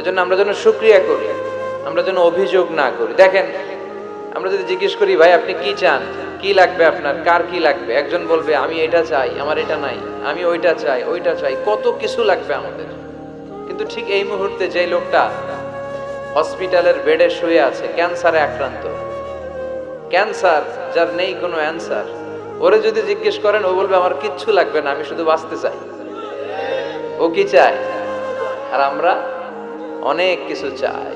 এজন্য আমরা যেন শুকরিয়া করি, আমরা যেন অভিযোগ না করি। দেখেন, আমরা যদি জিজ্ঞেস করি ভাই আপনি কি চান, কি লাগবে আপনার, কার কি লাগবে, একজন বলবে আমি এটা চাই, আমার এটা নাই, আমি ওইটা চাই, ওইটা চাই, কত কিছু লাগবে আমাদের। কিন্তু ঠিক এই মুহূর্তে যে লোকটা হসপিটালের বেডে শুয়ে আছে, ক্যান্সারে আক্রান্ত, ক্যান্সার যার নেই কোনো অ্যান্সার, ওরে যদি জিজ্ঞেস করেন ও বলবে আমার কিচ্ছু লাগবে না, আমি শুধু বাঁচতে চাই। ও কি চায়? আর আমরা অনেক কিছু চাই।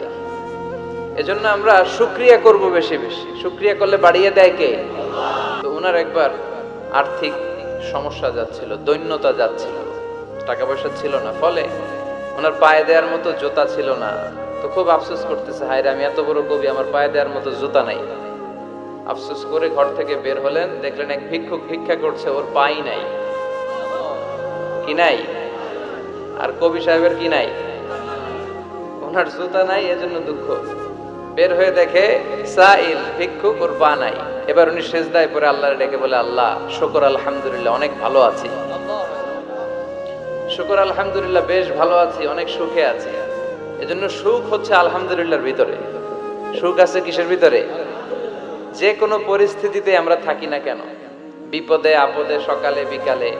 এজন্য আমরা শুকরিয়া করব বেশি বেশি। শুকরিয়া করলে বাড়িয়ে দেয় কে? তো ওনার একবার আর্থিক সমস্যা যাচ্ছিল, দৈন্যতা যাচ্ছিল, টাকা পয়সা ছিল না, ফলে ওনার পায়ে দেওয়ার মতো জুতা ছিল না। তো খুব আফসোস করতেছে, হায় রে আমি এত বড় কবি, আমার পায়ে দেওয়ার মতো জুতা নাই। আফসোস করে ঘর থেকে বের হলেন, দেখলেন এক ভিক্ষুক ভিক্ষা করছে, ওর পাই নাই। কি নাই? আর কবি সাহেবের কি নাই? ওনার জুতা নাই, এজন্য দুঃখ। বের হয়ে দেখে সাইল ভিক্ষুক, ওর পা নাই। এবার উনি সেজদায় পড়ে আল্লাহর ডেকে বলে, আল্লাহ শুকর আলহামদুলিল্লাহ, অনেক ভালো আছি। শুকর আলহামদুলিল্লাহ, বেশ ভালো আছি, অনেক সুখে আছি। এজন্য সুখ হচ্ছে আলহামদুলিল্লাহর ভিতরে। সুখ আছে কিসের ভিতরে? যে কোনো পরিস্থিতিতে আমরা থাকি না কেন, বিপদে আপদে, সকালে বিকালে,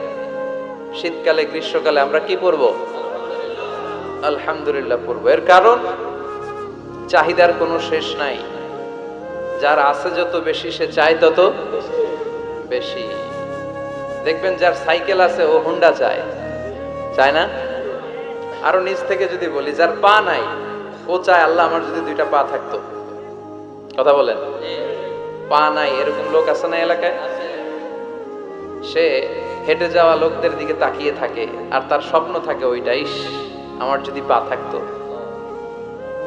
শীতকালে গ্রীষ্মকালে, আমরা কি করব? আলহামদুলিল্লাহ পড়ব। এর কারণ চাহিদার কোনো শেষ নাই। যার আছে যত বেশি, সে চায় তত বেশি। দেখবেন যার সাইকেল আছে ও হুন্ডা চায়, চায় না? আরো নিচ থেকে যদি বলি, যার পা নাই ও চায় আল্লাহ আমার যদি দুইটা পা থাকতো। কথা বলেন। পা নাই এরকম লোক আছে না এলাকায়? সে হেঁটে যাওয়া লোকদের দিকে তাকিয়ে থাকে, আর তার স্বপ্ন থাকে ওইটাই, আমার যদি পা থাকতো।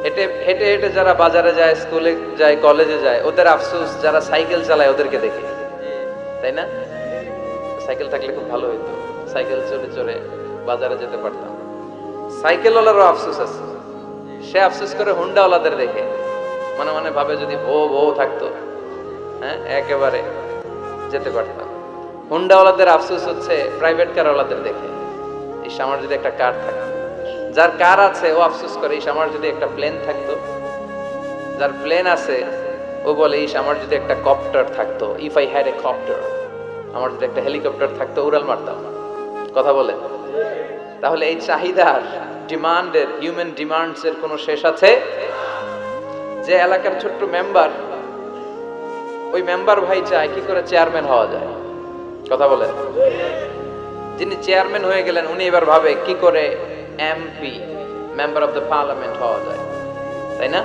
হেঁটে হেঁটে হেঁটে যারা বাজারে যায়, স্কুলে যায়, কলেজে যায়, ওদের আফসোস যারা সাইকেল চালায় ওদেরকে দেখে, তাই না? সাইকেল থাকলে খুব ভালো হইতো, সাইকেল চড়ে চড়ে বাজারে যেতে পারতাম। সাইকেলওয়ালারও আফসোস আছে, সে আফসোস করে হুন্ডাওয়ালাদের দেখে, মনে মনে ভাবে যদি বউ থাকতো, হ্যাঁ একেবারে যেতে পারতাম। হুন্ডাওয়ালাদের আফসোস হচ্ছে প্রাইভেট কারওয়ালাদের দেখে, ইস আমার যদি একটা কার থাকতো। যার কার আছে ও আফসোস করে, ইস আমার যদি একটা প্লেন থাকতো। যার প্লেন আছে ও বলে, ইস আমার যদি একটা কপ্টার থাকতো, if I had a copter, আমার যদি একটা হেলিকপ্টার থাকতো, উড়াল মারতাম। কথা বলে। তাহলে এই চাহিদার, ডিমান্ডের, হিউম্যান ডিমান্ডস এর কোনো শেষ আছে? যে এলাকার ছোট্ট মেম্বার, ওই মেম্বার ভাই চায় কি করে চেয়ারম্যান হওয়া যায়। কথা বলেন। যিনি চেয়ারম্যান হয়ে গেলেন উনি এবার ভাবে কি করে MP, member of the parliament হওয়া যায়, তাই না?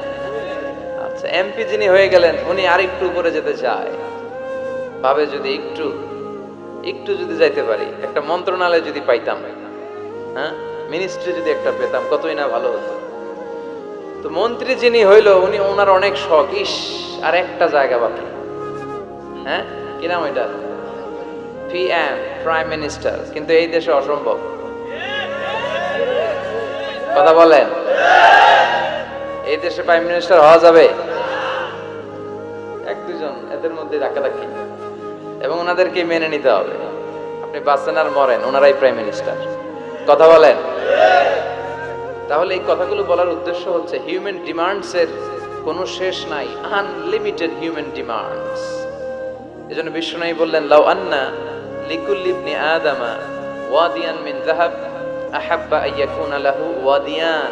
আচ্ছা, এমপি যিনি হয়ে গেলেন উনি আরেকটু উপরে যেতে চায়, ভাবে যদি একটু যদি যাইতে পারি, একটা মন্ত্রণালয় যদি পাইতাম, হ্যাঁ মিনিস্ট্রি যদি একটা পেতাম, কতই না ভালো হতো। তো মন্ত্রী যিনি হইলো উনি, ওনার অনেক শখ, ইস আর একটা জায়গা বাকি। হ্যাঁ কি নাম ওইটা? PM, prime minister. কিন্তু এই দেশে অসম্ভব। কথা বলেন। এই দেশে প্রাইম মিনিস্টার হওয়া যাবে? এক দুজন এদের মধ্যে ধাক্কাধাক্কি, এবং ওনাদেরকে মেনে নিতে হবে। আপনি বাঁচেন আর মরেন, ওনারাই প্রাইম মিনিস্টার। কথা বলেন। তাহলে এই কথাগুলো বলার উদ্দেশ্য হচ্ছে হিউম্যান ডিমান্ডস এর কোনো শেষ নাই, আনলিমিটেড হিউম্যান ডিমান্ডস। এজন্য বিষ্ণু বললেন, লাউ আন্না লিকুল্লি ইবনি আদামা ওয়াদিয়ান মিন যাহাব আহাব্বা আইয়াকুনা লাহু ওয়াদিয়ান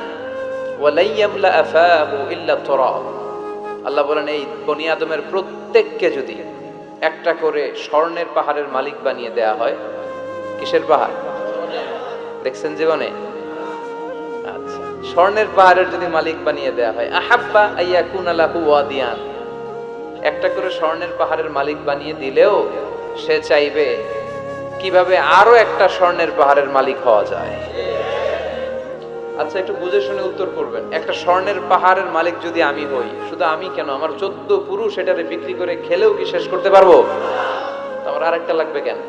ওয়া লা ইয়ামলা আফাহু ইল্লা তুরাব। আল্লাহ বলেন, এই বনি আদমের প্রত্যেককে যদি একটা করে স্বর্ণের পাহাড়ের মালিক বানিয়ে দেয়া হয়। কিসের পাহাড় দেখছেন জীবনে? আচ্ছা, স্বর্ণের পাহাড়ের যদি মালিক বানিয়ে দেয়া হয়, আহাব্বা আইয়াকুনা লাহু ওয়াদিয়ান, একটা করে স্বর্ণের পাহাড়ের মালিক বানিয়ে দিলেও সে চাইবে কিভাবে আরো একটা স্বর্ণের পাহাড়ের মালিক হওয়া যায়। আচ্ছা, একটু বুঝে শুনে উত্তর করবেন। একটা স্বর্ণের পাহাড়ের মালিক যদি আমি হই, শুধু আমি কেন, আমার 14 পুরুষ এটারে বিক্রি করে খেলেও কি শেষ করতে পারবো? আমার আরেকটা লাগবে কেন?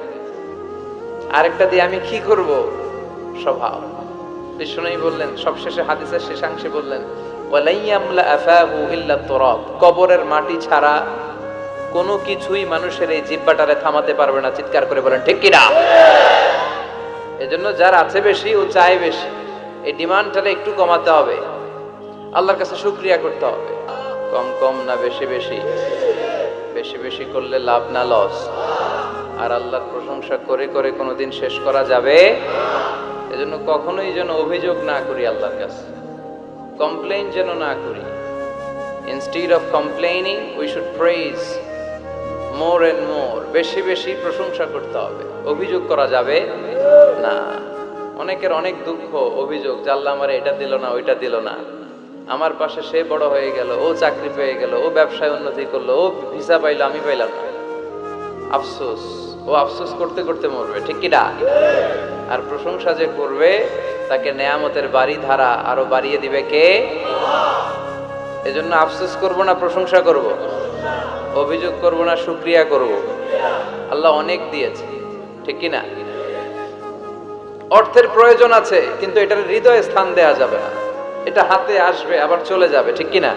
আরেকটা দিয়ে আমি কি করব? স্বভাব। বিষ্ণু বললেন, সবশেষে হাদিসের শেষাংশে বললেন, ওয়ালা ইয়ামলা আফাহু ইল্লা তুরাব, কবরের মাটি ছাড়া কোনো কিছুই মানুষের এই জিহ্বাটারে থামাতে পারবে না। চিৎকার করে বলেন ঠিক কিনা? এজন্য যার আছে বেশি ও চায় বেশি, এই ডিমান্ডটারে একটু কমাতে হবে। আল্লাহর কাছে শুকরিয়া করতে হবে। কম কম না বেশি বেশি? বেশি বেশি করলে লাভ না লস? আর আল্লাহর প্রশংসা করে করে কোনোদিন শেষ করা যাবে? এজন্য কখনোই যেন অভিযোগ না করি আল্লাহর কাছে, কমপ্লেইন যেন না করি। Instead of complaining we should praise more and more. বেশি বেশি প্রশংসা করতে হবে, অভিযোগ করা যাবে না। অনেকের অনেক দুঃখ, অভিযোগ, যে আল্লাহ আমার এটা দিল না, ওইটা দিল না, আমার পাশে সে বড় হয়ে গেল, ও চাকরি পেয়ে গেল, ও ব্যবসায় উন্নতি করলো, ও ভিসা পাইলো, আমি পাইলাম না। আফসোস, ও আফসোস করতে করতে মরবে, ঠিক কি না? আর প্রশংসা যে করবে তাকে নেয়ামতের বাড়ি ধারা আরো বাড়িয়ে দিবে কে? এজন্য আফসোস করব না, প্রশংসা করব? অভিযোগ করব না, শুকরিয়া করব? আল্লাহ অনেক দিয়েছে, ঠিক কি না? অর্থের প্রয়োজন আছে, কিন্তু এটার হৃদয়ে স্থান দেয়া যাবে না। এটা হাতে আসবে আবার চলে যাবে, ঠিক কি না?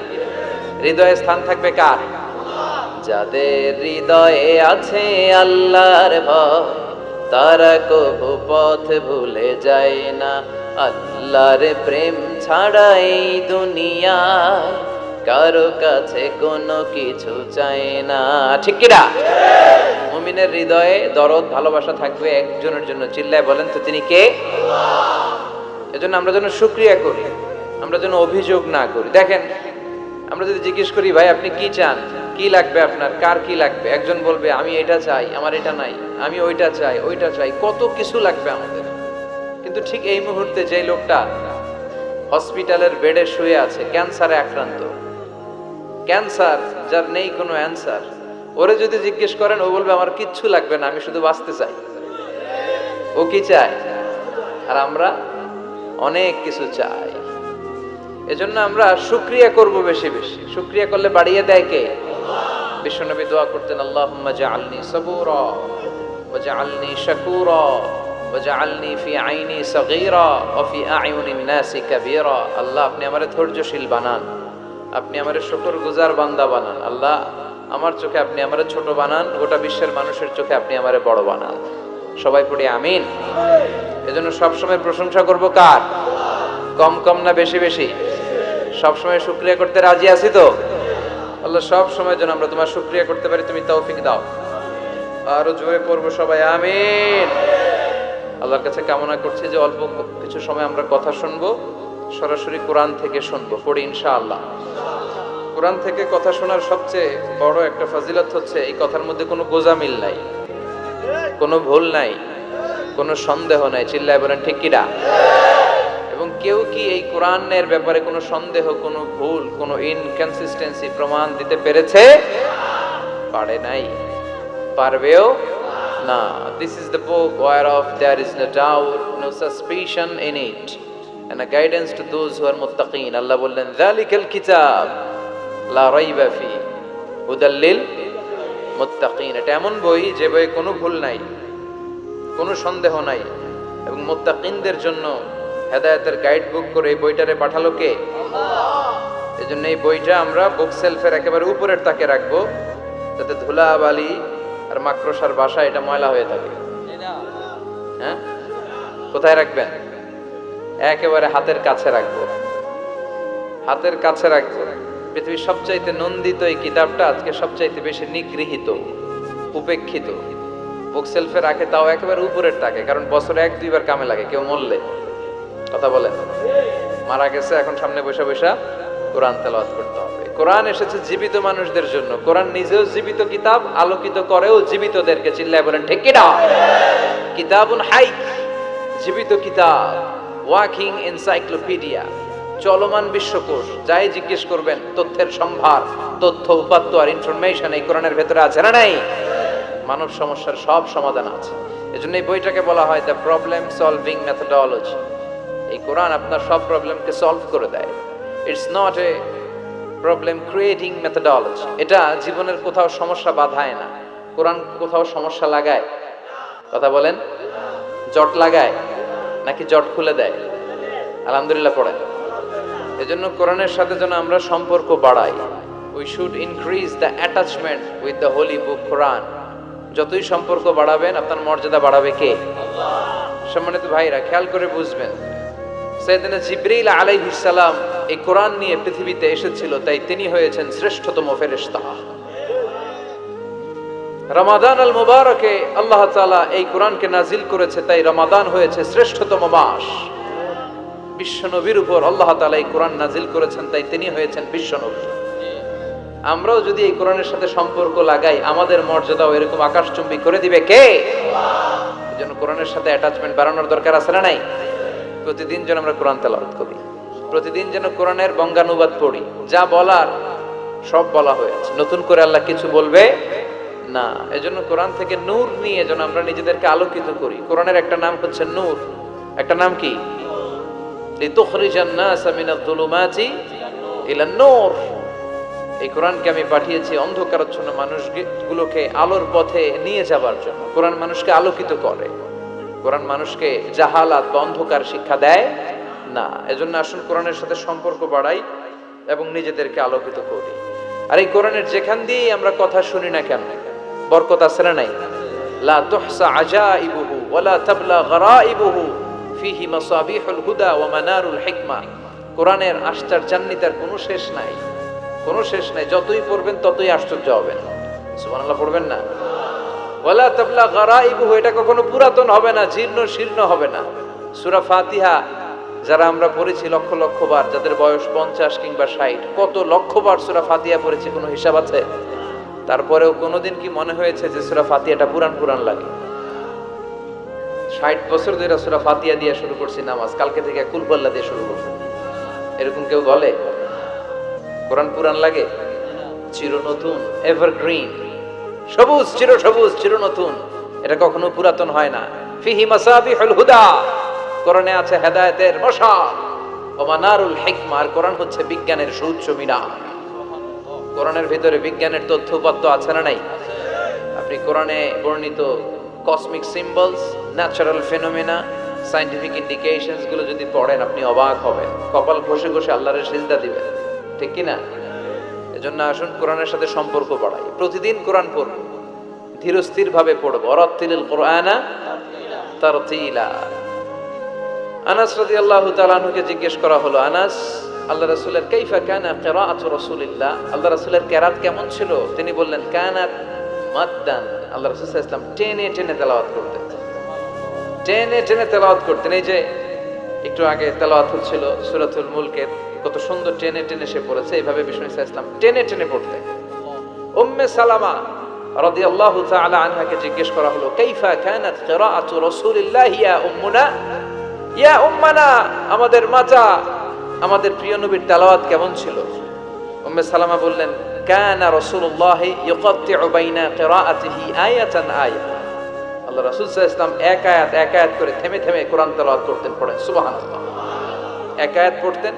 হৃদয়ে স্থান থাকবে কার? যাদের হৃদয়ে আছে আল্লাহর ভয়, তারা কবু পথ ভুলে যায় না। আল্লাহর প্রেম ছাড়া এই দুনিয়ায় কারো কাছে কোনো কিছু চায় না, ঠিক কি না? মুমিনের হৃদয়ে দরদ, ভালোবাসা থাকবে একজনের জন্য। চিল্লায় বলেন তো তিনি কে? এজন্য আমরা যেন শুকরিয়া করি, আমরা যেন অভিযোগ না করি। দেখেন, আমরা যদি জিজ্ঞেস করি ভাই আপনি কি চান, কি লাগবে আপনার, কার কি লাগবে, একজন বলবে আমি এটা চাই, আমার এটা নাই, আমি ওইটা চাই, ওইটা চাই, কত কিছু লাগবে আমাদের। কিন্তু ঠিক এই মুহূর্তে যে লোকটা হসপিটালের বেডে শুয়ে আছে, ক্যান্সারে আক্রান্ত, ক্যান্সার যার নেই কোনো অ্যান্সার, ওরে যদি জিজ্ঞেস করেন ও বলবে আমার কিচ্ছু লাগবে না, আমি শুধু বাঁচতে চাই। ও কি চায়? আর আমরা অনেক কিছু চাই। এজন্য আমরা শুকরিয়া করব বেশি বেশি। শুকরিয়া করলে বাড়িয়ে দেয় কে? বিশ্বনবী দোয়া করতেন, আল্লাহুম্মা জাআলনি সাবুরা ওয়া জাআলনি শাকুরা ওয়া জাআলনি ফি আইনি সাগীরা ওয়া ফি আ'য়ুনিন নাসি কাবীরা। আল্লাহ আপনি আমারে ধৈর্যশীল বানান, আপনি আমারে শুকরগুজার বান্দা বানান। আল্লাহ আমার চোখে আপনি আমারে ছোট বানান, গোটা বিশ্বের মানুষের চোখে আপনি আমারে বড় বানান। সবাই পড়ি আমিন। এজন্য সবসময় প্রশংসা করব কার? কম কম না বেশি বেশি? সবসময় শুকরিয়া করতে রাজি আছি তো? আল্লাহ সব সময় যেন আমরা তোমার শুকরিয়া করতে পারি, তুমি তৌফিক দাও। আরো জোরে পড়বো সবাই আমিন। আল্লাহর কাছে কামনা করছি যে অল্প কিছু সময় আমরা কথা শুনবো, সরাসরি কোরআন থেকে শুনবো, পড়ি ইনশাআল্লাহ। কোরআন থেকে কথা শোনার সবচেয়ে বড় একটা ফজিলত হচ্ছে এই কথার মধ্যে কোনো গোজামিল নাই, কোনো ভুল নাই, কোনো সন্দেহ নাই। চিল্লায় বলেন ঠিক কিনা? এবং কেউ কি এই কোরআনের ব্যাপারে কোনো সন্দেহ, কোনো ভুল, কোনো ইনকনসিস্টেন্সি প্রমাণ দিতে পেরেছে? পারে নাই, পারবেও না। This is the book whereof there is no doubt, no suspicion in it, and a guidance to those who are muttaqin. আল্লাহ বললেন যালিকাল কিতাব লা রাইবা ফি হুদাল লিল মুত্তাকিন। এটা এমন বই যে বইয়ে কোনো ভুল নাই, কোনো সন্দেহ নাই, এবং মুত্তাকিনদের জন্য হেদায়েতের গাইড বুক করে এই বইটারে পাঠালো কে? আল্লাহ। এজন্য এই বইটা আমরা বুক সেলফের একেবারে উপরের তাকে রাখবো, যাতে ধুলা বালি আর মাকড়সার বাসা এটা ময়লা হয়ে থাকে। হ্যাঁ, কোথায় রাখবেন? একেবারে হাতের কাছে রাখবো, হাতের কাছে রাখবো। পৃথিবীর সবচাইতে নন্দিত এই কিতাবটা আজকে সবচাইতে বেশি নিগৃহীত, উপেক্ষিত। বুক সেলফে রাখে, তাও একেবারে উপরের তাকে, কারণ বছরে 1-2 বার কামে লাগে। কেউ মরলে, কথা বলেন, মারা গেছে, এখন সামনে বসে বসে কোরআন তেলাওয়াত করতে হবে। কোরআন এসেছে জীবিত মানুষদের জন্য। কোরআন নিজেও জীবিত কিতাব, আলোকিত করেও জীবিতদেরকে। চিল্লায় বলেন ঠিক কি না? কিতাবুন হাই, জীবিত কিতাব, ওয়াকিং এনসাইক্লোপিডিয়া, চলমান বিশ্বকোষ। যাই জিজ্ঞেস করবেন তথ্যের সম্ভার, তথ্য উপাত্ত আর ইনফরমেশন এই কোরআনের ভেতরে আছে না নাই? মানব সমস্যার সব সমাধান আছে। এজন্য এই বইটাকে বলা হয় দ্য প্রবলেম সলভিং মেথডোলজি। এই কোরআন আপনার সব প্রবলেমকে সলভ করে দেয়। It's not a problem creating methodology. এটা জীবনের কোথাও সমস্যা বাধায় না। কোরআন কোথাও সমস্যা লাগায়? কথা বলেন, জট লাগায় নাকি জট খুলে দেয়? আলহামদুলিল্লাহ পড়েন। এজন্য কোরআনের সাথে যেন আমরা সম্পর্ক বাড়াই। We should increase the attachment with the holy book Quran. যতই সম্পর্ক বাড়াবেন আপনার মর্যাদা বাড়াবে কে? আল্লাহ। সম্মানিত ভাইরা, খেয়াল করে বুঝবেন, সাইয়েদনা জিবরিল আলাইহিস সালাম এই কোরআন নিয়ে পৃথিবীতে এসেছিল, তাই তিনি হয়েছেন শ্রেষ্ঠতম ফেরেশতা। রমাদান আল মুবারকে আল্লাহ তাআলা এই কোরআনকে নাজিল করেছে, তাই রমাদান হয়েছে শ্রেষ্ঠতম মাস। বিশ্বনবীর উপর আল্লাহ তাআলা এই কোরআন নাজিল করেছেন, তাই তিনি হয়েছেন বিশ্বনবী। আমরাও যদি এই কোরআনের সাথে সম্পর্ক লাগাই, আমাদের মর্যাদাও এরকম আকাশচুম্বী করে দিবে কে? এজন্য কোরআনের সাথে অ্যাটাচমেন্ট বাড়ানোর দরকার আছে না নাই? প্রতিদিন যেন আমরা কোরআন তেলাওয়াত করি, প্রতিদিন যেন কোরআনের বঙ্গানুবাদ পড়ি। যা বলার সব বলা হয়েছে, নতুন করে আল্লাহ কিছু বলবে না। এজন্য কোরআন থেকে নূর নিয়ে যেন আমরা নিজেদেরকে আলোকিত করি। কোরআনের একটা নাম হচ্ছে নূর, একটা নাম কি? লিতুখরিজান নাসা মিনাজ যুলুমাতি ইলান নূর। এই কোরআনকে আমি পাঠিয়েছি অন্ধকারাচ্ছন্ন মানুষগুলোকে আলোর পথে নিয়ে যাবার জন্য। কোরআন মানুষকে আলোকিত করে, কোরআন মানুষকে জাহালাত বা অন্ধকার শিক্ষা দেয় না। এজন্য আসুন কোরআনের সাথে সম্পর্ক বাড়াই এবং নিজেদেরকে আলোকিত করি। আর এই কোরআনের যেখান দিয়ে আমরা কথা শুনি না কেন, বরকত আছে না নাই? লা তুহসা আজাইবুহু ওয়ালা তাবলা গরাইবুহু ফিহি মাসাবিহুল হুদা ওয়া মানারুল হিকমা। কোরআনের আশ্চর্যান্বিতার কোনো শেষ নাই, কোনো শেষ নাই। যতই পড়বেন ততই আশ্চর্য হবেন। সুবহানাল্লাহ পড়বেন না? ওয়ালা তাবলা গরাইবুহু, এটা কখনো পুরাতন হবে না, জীর্ণ শীর্ণ হবে না। সূরা ফাতিহা যারা আমরা পড়েছি লক্ষ লক্ষ বার, যাদের বয়স 50 কিংবা 60, কত লক্ষ বার সূরা ফাতিহা পড়েছি, কোনো হিসাব আছে? তারপরেও কোনোদিন কি মনে হয়েছে যে সূরা ফাতিহাটা পুরান পুরান লাগে? 60 বছর ধরে সূরা ফাতিহা দিয়ে শুরু করছি নামাজ, কালকে থেকে কুল হুয়াল্লাহ দিয়ে শুরু করব, এরকম কেউ বলে? কোরআন পুরান লাগে? চির নতুন, এভারগ্রিন, সবুজ, চির সবুজ, চির নতুন। এটা কখনো পুরাতন হয় না। ফিহি মাসাবিহুল হুদা, কোরআনে আছে হেদায়েতের মশাল, ওয়া মানারুল হিকমা, আর কোরআন হচ্ছে বিজ্ঞানের সুউচ্চ মিনার। কোরআনের ভিতরে বিজ্ঞানের তথ্য উপাত্ত আছে না নাই? আপনি কোরআনে বর্ণিত cosmic symbols, natural phenomena, scientific indications গুলো যদি পড়েন, আপনি অবাক হবেন, কপাল ঘষে ঘষে আল্লাহর সিজদা দিবেন, ঠিক কি না? এজন্য আসুন কোরআনের সাথে সম্পর্ক বাড়াই, প্রতিদিন কোরআন পড়ব, ধীরস্থির ভাবে পড়ব। ওয়ারাত্তিলিল কুরআনা তারতিলা। আনাস রাদিয়াল্লাহু তাআলা আনহুকে জিজ্ঞেস করা হলো, আনাস, আল্লাহ রাসূলের কাইফা কানা কিরাআতু রাসূলিল্লাহ, আল্লাহ রাসূলের কিরাত কেমন ছিল? তিনি বললেন, কানাত মাদ্দান, আল্লাহ রাসূল সাল্লাল্লাহু আলাইহি ওয়াসাল্লাম টেনে টেনে তেলাওয়াত করতেন, টেনে টেনে তেলাওয়াত করতেন। এই যে একটু আগে তেলাওয়াত হচ্ছিল সূরাতুল মুলকের, কত সুন্দর টেনে টেনে সে পড়েছে। এইভাবে বিষ্ণু সাল্লাল্লাহু আলাইহি ওয়াসাল্লাম টেনে টেনে পড়তেন। উম্মে সালামা রাদিয়াল্লাহু তাআলা আনহাকে জিজ্ঞেস করা হলো, কাইফা কানাত কিরাআতু রাসূলিল্লাহ ইয়া উম্মুনা, ইয়া উম্মানা, আমাদের মাতা, আমাদের প্রিয় নবীর তেলাওয়াত কেমন ছিল? উম্মে সালামা বললেন, কানা রাসূলুল্লাহ ইউকাত্তিউ বাইনা কিরাআতিহি আয়াতান আয়া, আল্লাহ রাসূল সাল্লাল্লাহু আলাইহি ওয়াসাল্লাম এক আয়াত এক আয়াত করে থেমে থেমে কোরআন তেলাওয়াত করতেন। পড়েন সুবহানাল্লাহ। এক আয়াত পড়তেন,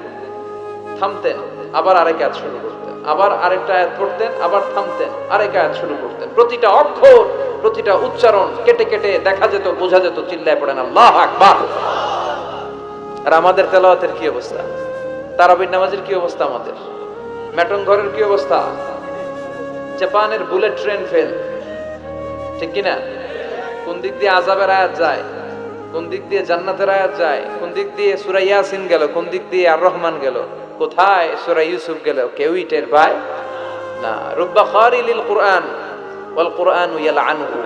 থামতেন, আবার আরেক আয়াত শুরু করতেন, আবার আরেকটা আয়াত পড়তেন, আবার থামতেন, আরেক আয়াত শুরু করতেন। প্রতিটা অক্ষর, প্রতিটা উচ্চারণ কেটে কেটে দেখা যেত, বোঝা যেত। চিল্লায় পড়েন আল্লাহু আকবার। আর আমাদের তেলাওয়াতের কি অবস্থা? তারাবির নামাজের কি অবস্থা? আমাদের মেটন ঘরের কি অবস্থা? জাপানের বুলেট ট্রেন ফেল, ঠিক কিনা? কোন দিক দিয়ে আযাবের আয়াত যায়, কোন দিক দিয়ে জান্নাতের আয়াত যায়, কোন দিক দিয়ে সূরা ইয়াসিন গেল, কোন দিক দিয়ে আর রহমান গেল, কোথায় সূরা ইউসুফ গেল, কেউই টের পায় না। রুব্বা খারিলিল কুরআন ওয়াল কুরআনু ইয়ালআনুহু,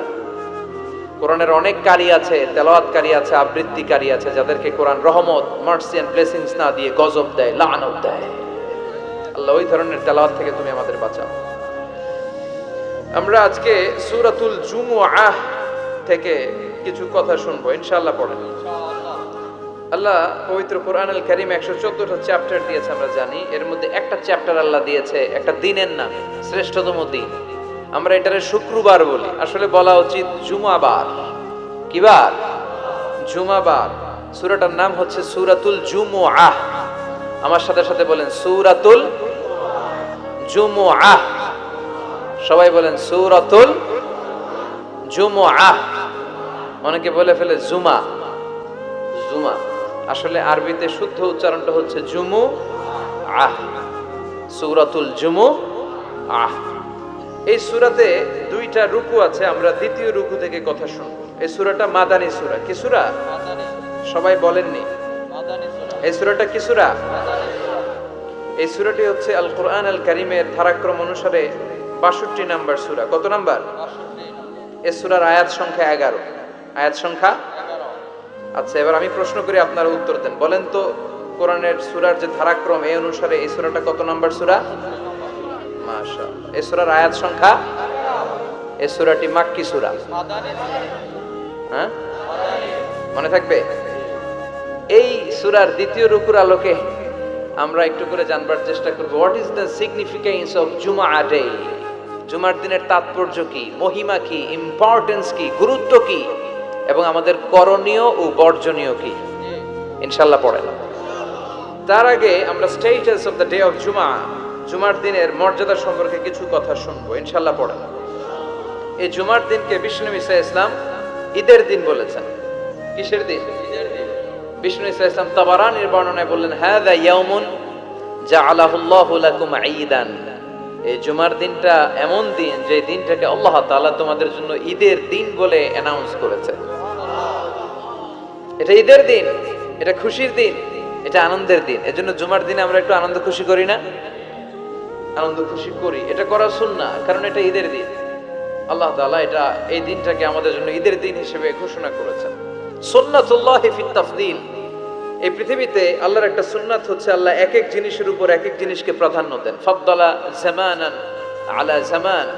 কোরআনের অনেক কারি আছে, তেলাওয়াতকারী আছে, আবৃত্তিকারী আছে, যাদেরকে কোরআন রহমত, মার্সি এন্ড ব্লেসিংস না দিয়ে গজব দেয়, লাআনত দেয়। আল্লাহ ওই ধরনের তেলাওয়াত থেকে তুমি আমাদের বাঁচাও। আমরা আজকে সূরাতুল জুমুআহ থেকে কিছু কথা শুনবো ইনশাআল্লাহ। পড়েন। আল্লাহ পবিত্র কোরআনুল কারীম 114টা চ্যাপ্টার দিয়েছে, আমরা জানি। এর মধ্যে একটা চ্যাপ্টার আল্লাহ দিয়েছে একটা দিনের নাম, শ্রেষ্ঠতম দিন। আমরা এটারে শুক্রবার বলি, আসলে বলা উচিত জুমাবার। কি বার? জুমাবার। সূরাটার নাম হচ্ছে সূরাতুল জুমুআহ। আমার সাথে সাথে বলেন সূরাতুল জুমুআহ। সবাই বলেন সূরাতুল জুমুআহ। অনেকে বলে ফেলে জুমা, জুমা। আসলে আরবিতে শুদ্ধ উচ্চারণটা হচ্ছে জুমুআহ, সূরাতুল জুমুআহ। এই সূরাতে দুইটা রুকু আছে, আমরা দ্বিতীয় রুকু থেকে কথা শুনবো। এই সূরাটা মাদানী সূরা। কি সূরা? সবাই বলেননি? এই সূরাটা কি সূরা? এই সূরাটি হচ্ছে আল কোরআন আল কারীমের ধারাক্রম অনুসারে ৬২ নাম্বার সূরা। কত নাম্বার? ৬২। এই সূরার আয়াত সংখ্যা ১১। আয়াত সংখ্যা ১১। আচ্ছা, এবার আমি প্রশ্ন করি, আপনারা উত্তর দেন। বলেন তো, কোরআনের সূরার যে ধারাক্রম এই অনুসারে এই সূরাটা কত নাম্বার সূরা? মাশাআল্লাহ। এই সূরার আয়াত সংখ্যা ১১। এই সূরাটি মাক্কি সূরা। হ্যাঁ, মনে থাকবে? এই সূরার দ্বিতীয় রুকুর আলোকে আমরা একটু করে জানবার চেষ্টা করব, what is the significance of জুমআ ডে। জুমার দিনের তাৎপর্য কি, মহিমা কি, ইম্পর্টেন্স কি, গুরুত্ব কি, এবং আমাদের করণীয় ও বর্জনীয় কি, ইনশাআল্লাহ পড়েন। তার আগে আমরা status of the day of জুমআ, জুমার দিনের মর্যাদা সম্পর্কে কিছু কথা শুনবো, ইনশাআল্লাহ পড়েন। এই জুমার দিনকে বিষ্ণু ঈসা ইসলাম ঈদের দিন বলেছেন। কিসের দিন? ঈদের দিন। বিষ্ণু ঈসা ইসলাম তাবারানির বর্ণনায় বললেন, হাযা ইয়াউমুন জাআলাহুল্লাহু লাকুম ঈদান। এই জুমার দিনটা এমন দিন যে দিনটাকে আল্লাহ তাআলা তোমাদের জন্য ঈদের দিন বলে অ্যানাউন্স করেছে। এটা ঈদের দিন, এটা খুশির দিন, এটা আনন্দের দিন। এজন্য জুমার দিনে আমরা একটু আনন্দ খুশি করি না? আনন্দ খুশি করি, এটা করা সুন্নাহ, কারণ এটা ঈদের দিন। আল্লাহ তাআলা এটা এই দিনটাকে আমাদের জন্য ঈদের দিন হিসেবে ঘোষণা করেছেন। সুন্নাতুল্লাহি ফিত তাফদীল। এই পৃথিবীতে আল্লাহর একটা সুন্নাত হচ্ছে আল্লাহ এক এক জিনিসের উপর এক এক জিনিসকে প্রাধান্য দেন। ফাদ্দালা জামানান আলা জামান,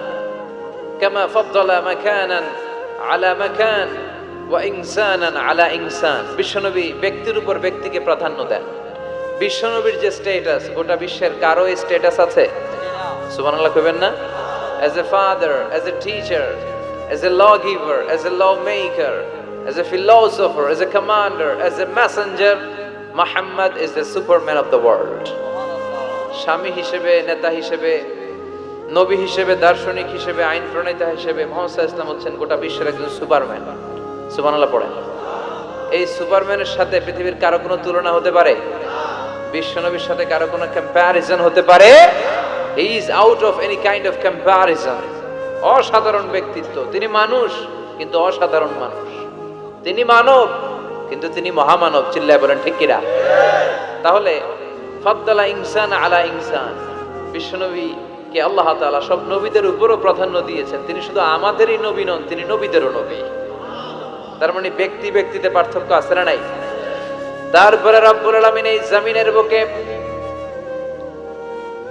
কামা ফাদ্দালা মাকানান আলা মাকান ওয়া ইনসানান আলা ইনসান। বিশ্বনবী ব্যক্তির উপর ব্যক্তিকে প্রাধান্য দেন। বিশ্বনবীর যে স্ট্যাটাস, গোটা বিশ্বের কারো এই স্ট্যাটাস আছে? সুবহানাল্লাহ কইবেন না? As a father, as a teacher, as a lawgiver, as a lawmaker, as a philosopher, as a commander, as a messenger, Muhammad is the superman of the world. স্বামী হিসেবে, নেতা হিসেবে, নবী হিসেবে, দার্শনিক হিসেবে, আইন প্রণেতা হিসেবে মুহাম্মদ সাল্লাল্লাহু আলাইহি ওয়াসাল্লাম হচ্ছেন গোটা বিশ্বের একজন সুপারম্যান। সুবহানাল্লাহ পড়েন। এই সুপারম্যানের সাথে পৃথিবীর কারো কোনো তুলনা হতে পারে? বিশ্বনবীর সাথে কারো কোনো কম্প্যারিজন হতে পারে? He is out of any kind of comparison. অসাধারণ ব্যক্তিত্ব। তিনি মানুষ কিন্তু অসাধারণ মানুষ। তিনি মানব কিন্তু তিনি মহামানব। চিল্লায় বলেন ঠিক কিনা? তাহলে ফাদ্দালা ইনসান আলা ইনসান। বিশ্বনবীকে আল্লাহ তাআলা সব নবীদের উপরও প্রাধান্য দিয়েছেন। তিনি শুধু আমাদেরই নবী নন, তিনি নবীদেরও নবী। তার মানে ব্যক্তি ব্যক্তিতে পার্থক্য আছে না নাই? তারপরে রব্বুল আলামিন এই জমিনের বুকে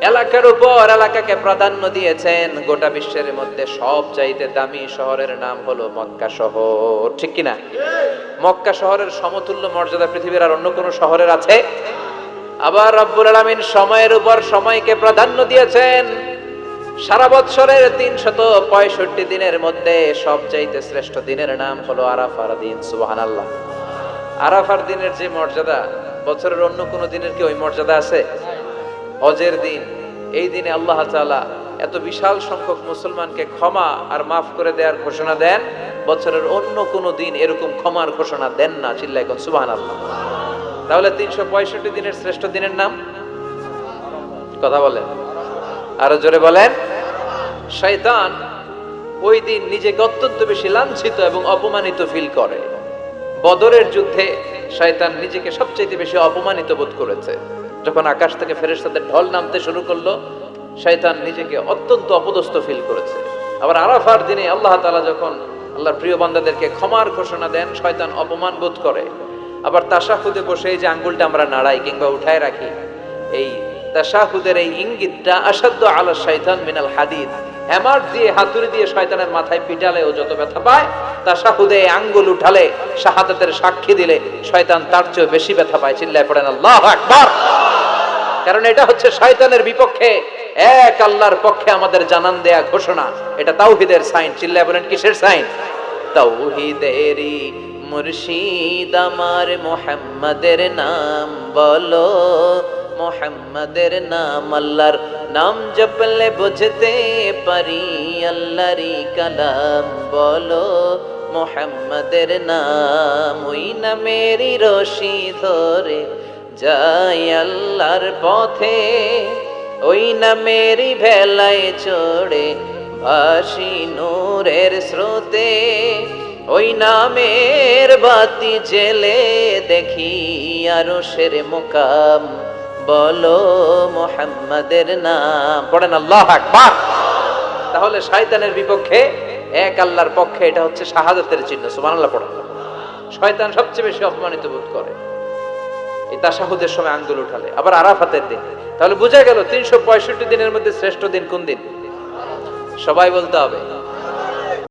এলাকার উপর এলাকাকে প্রাধান্য দিয়েছেন। গোটা বিশ্বের মধ্যে সব চাইতে দামি শহরের নাম হলো মক্কা শহর। ঠিক কিনা? মক্কা শহরের সমতুল্য মর্যাদা পৃথিবীর আর অন্য কোনো শহরের আছে? আবার রব্বুল আলামিন সময়ের উপর সময়কে প্রাধান্য দিয়েছেন। সারা বছরের ৩৬৫ দিনের মধ্যে সব চাইতে শ্রেষ্ঠ দিনের নাম হলো আরাফার দিন। সুবহানাল্লাহ। আরাফার দিনের যে মর্যাদা, বছরের অন্য কোনো দিনের কি ওই মর্যাদা আছে? হজের দিন, এই দিনে আল্লাহ তাআলা এত বিশাল সংখ্যক মুসলমানকে ক্ষমা আর মাফ করে দেওয়ার ঘোষণা দেন। বছরের অন্য কোনো দিন এরকম ক্ষমার ঘোষণা দেন না। চিল্লায় কোন সুবহানাল্লাহ। তাহলে ৩৬৫ দিনের শ্রেষ্ঠ দিনের নাম? কথা বলেন, আরো জোরে বলেন। শয়তান ওই দিন নিজেকে অত্যন্ত বেশি লাঞ্ছিত এবং অপমানিত ফিল করে। বদরের যুদ্ধে শয়তান নিজেকে সবচেয়ে বেশি অপমানিত বোধ করেছে। যখন আকাশ থেকে ফেরেশতাদের ঢল নামতে শুরু করলো, শয়তান নিজেকে অত্যন্ত অপদস্থ ফিল করেছে। আবার আরাফার দিনে আল্লাহ তাআলা যখন আল্লাহর প্রিয় বান্দাদেরকে ক্ষমার ঘোষণা দেন, শয়তান অপমান বোধ করে। আবার তাশাহুদে বসে এই যে আঙ্গুলটা আমরা নাড়াই কিংবা উঠায় রাখি, এই তাশাহুদের এই ইঙ্গিতটা আসাদ্দু আলা শাইতান মিনাল হাদিদ। হ্যামার দিয়ে, হাতুড়ি দিয়ে শয়তানের মাথায় পিটালে ও যত ব্যথা পায়, তাশাহুদে আঙ্গুল উঠালে, শাহাদাতের সাক্ষী দিলে শয়তান তার চেয়ে বেশি ব্যথা পায়। চিল্লায় পড়েন আল্লাহু আকবার। কারণ এটা হচ্ছে শয়তানের বিপক্ষে এক আল্লাহর পক্ষে আমাদের জানান দেয়া ঘোষণা। এটা তাওহীদের সাইন। চিল্লায় বলেন কিসের সাইন? তাওহীদেরই মুর্শিদ আমার মুহাম্মাদের নাম বলো, মুহাম্মাদের নাম। আল্লাহর নাম জপলে বুঝতে পারি আল্লাহরই কালাম বলো, মুহাম্মাদের নাম। ওই নামেরই রশি ধরে যাই আল্লাহর পথে, ওই নামেরই ভেলায় চড়ে ভাসি নূরের স্রোতে। ওই নামের বাতি জেলে দেখি আরশের মুকাম বলো মুহাম্মাদের নাম। পড়েন আল্লাহু আকবার। তাহলে শয়তানের বিপক্ষে এক আল্লাহর পক্ষে এটা হচ্ছে শাহাদাতের চিহ্ন। সুবহানাল্লাহ পড়েন। শয়তান সবচেয়ে বেশি অপমানিত বোধ করে এই তাশাহুদের সময় আঙ্গুল উঠালে, আবার আরাফাতের দিন। তাহলে বোঝা গেল 365 দিনের মধ্যে শ্রেষ্ঠ দিন কোন দিন? সবাই বলতে হবে।